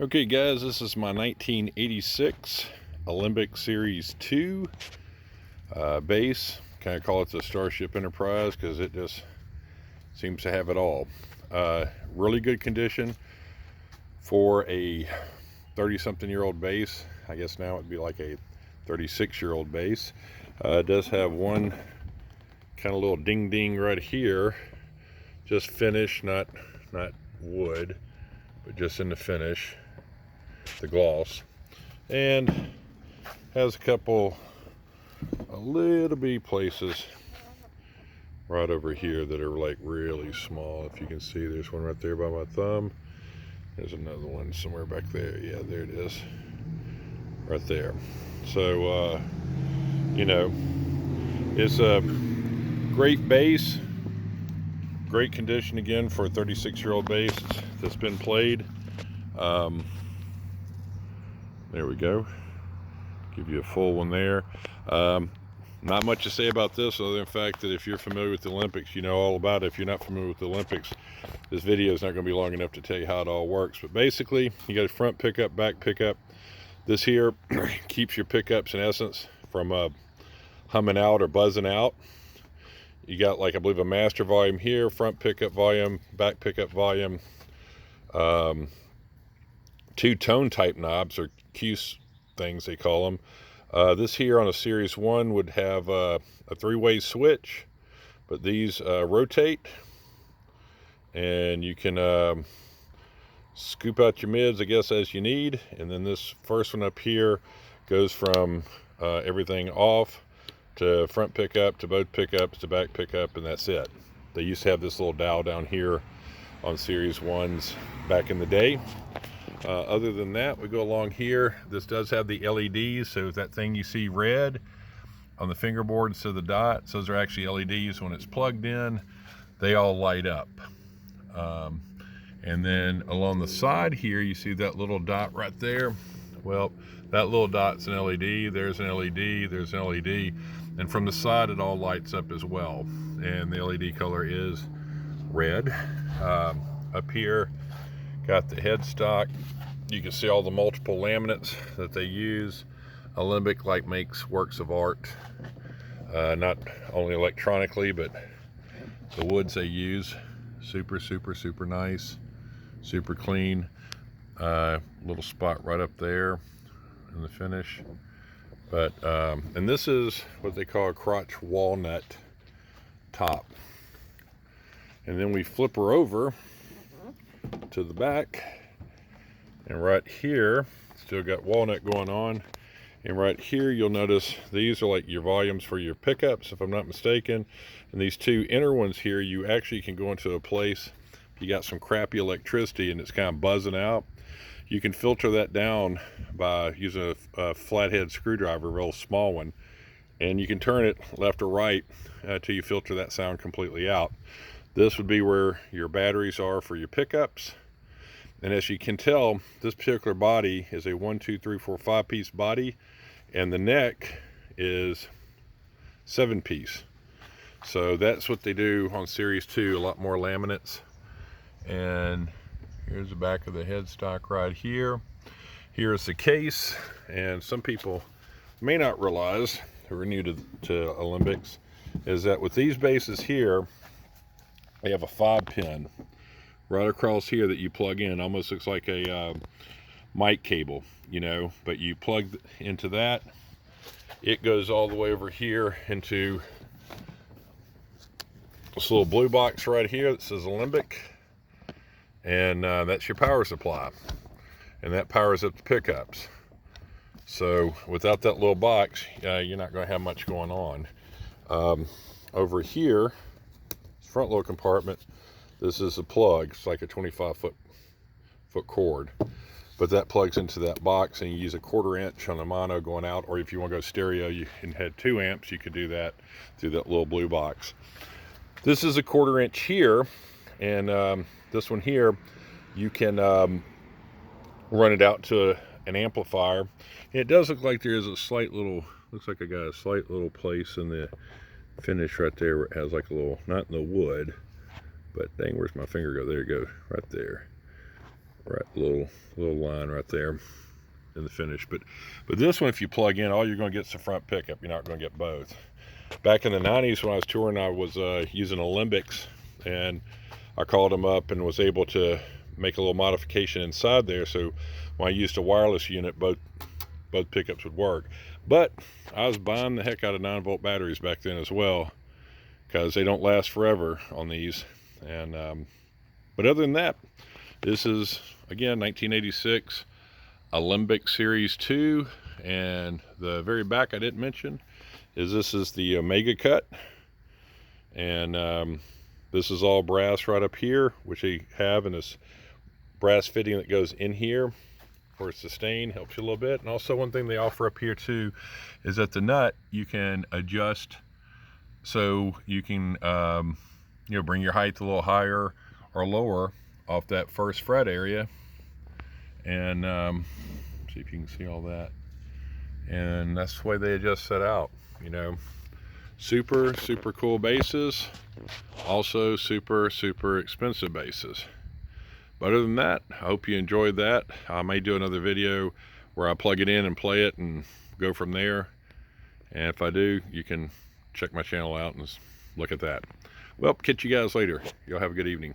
Okay guys, this is my 1986 Alembic Series 2 bass. Kind of call it the Starship Enterprise because it just seems to have it all. Really good condition for a 30-something-year-old bass. I guess now it'd be like a 36-year-old bass. It does have one kind of little ding-ding right here. Just finish, not wood, but just in the finish. The gloss, and has a little bitty places right over here that are like really small. If you can see, there's one right there by my thumb. There's another one somewhere back there. Yeah, there it is, right there. So you know, it's a great bass, great condition again for a 36-year-old bass that's been played. There we go. Give you a full one there. Not much to say about this other than the fact that if you're familiar with the Alembics, you know all about it. If you're not familiar with the Alembics, this video is not going to be long enough to tell you how it all works. But basically, you got a front pickup, back pickup. This here keeps your pickups, in essence, from humming out or buzzing out. You got, like, I believe, a master volume here, front pickup volume, back pickup volume, two tone type knobs, or Q things they call them. This here on a Series 1 would have a three-way switch, but these rotate, and you can scoop out your mids, I guess, as you need. And then this first one up here goes from everything off to front pickup, to both pickups, to back pickup, and that's it. They used to have this little dial down here on Series 1s back in the day. Other than that, we go along here. This does have the LEDs, so that thing you see red on the fingerboard instead of the dots, those are actually LEDs. When it's plugged in, they all light up. And then along the side here, you see that little dot right there. Well, that little dot's an LED. There's an LED, there's an LED. And from the side, it all lights up as well. And the LED color is red. Up here, got the headstock. You can see all the multiple laminates that they use. Alembic makes works of art, not only electronically, but the woods they use. Super nice, super clean. Little spot right up there in the finish. But and this is what they call a crotch walnut top. And then we flip her over to the back, and right here still got walnut going on. And right here you'll notice these are like your volumes for your pickups, if I'm not mistaken. And these two inner ones here, you actually can go into a place if you got some crappy electricity and it's kind of buzzing out, you can filter that down by using a flathead screwdriver, a real small one, and you can turn it left or right till you filter that sound completely out. This would be where your batteries are for your pickups. And as you can tell, this particular body is a 1, 2, 3, 4, 5-piece body, and the neck is 7-piece. So that's what they do on Series 2, a lot more laminates. And here's the back of the headstock right here. Here's the case, and some people may not realize, who are new to Alembics, is that with these bases here, they have a fob pin right across here that you plug in. Almost looks like a mic cable, you know, but you plug into that. It goes all the way over here into this little blue box right here that says Alembic, and that's your power supply, and that powers up the pickups. So without that little box, you're not going to have much going on. Over here, front little compartment, this is a plug. It's like a 25-foot cord, but that plugs into that box, and you use a 1/4 inch on the mono going out, or if you want to go stereo, you can have 2 amps, you could do that through that little blue box. This is a 1/4 inch here, and this one here, you can run it out to an amplifier. And it does look like there is a slight little, looks like I got a slight little place in the finish right there where it has like a little, not in the wood, but dang, where's my finger go? There you go, right there. Right, little line right there in the finish. But this one, if you plug in, all you're going to get is the front pickup. You're not going to get both. Back in the 90s when I was touring, I was using Alembics, and I called them up and was able to make a little modification inside there, so when I used a wireless unit, both pickups would work. But I was buying the heck out of 9-volt batteries back then as well, because they don't last forever on these. And but other than that, this is again 1986 Alembic Series 2, and the very back I didn't mention is this is the Omega cut, and this is all brass right up here, which they have in this brass fitting that goes in here for sustain, helps you a little bit. And also one thing they offer up here too is that the nut you can adjust, so you can you know, bring your height a little higher or lower off that first fret area, and see if you can see all that. And that's the way they adjust that out, you know. Super cool bases, also super expensive bases. But other than that, I hope you enjoyed that. I may do another video where I plug it in and play it and go from there. And if I do, you can check my channel out and look at that. Well, catch you guys later. Y'all have a good evening.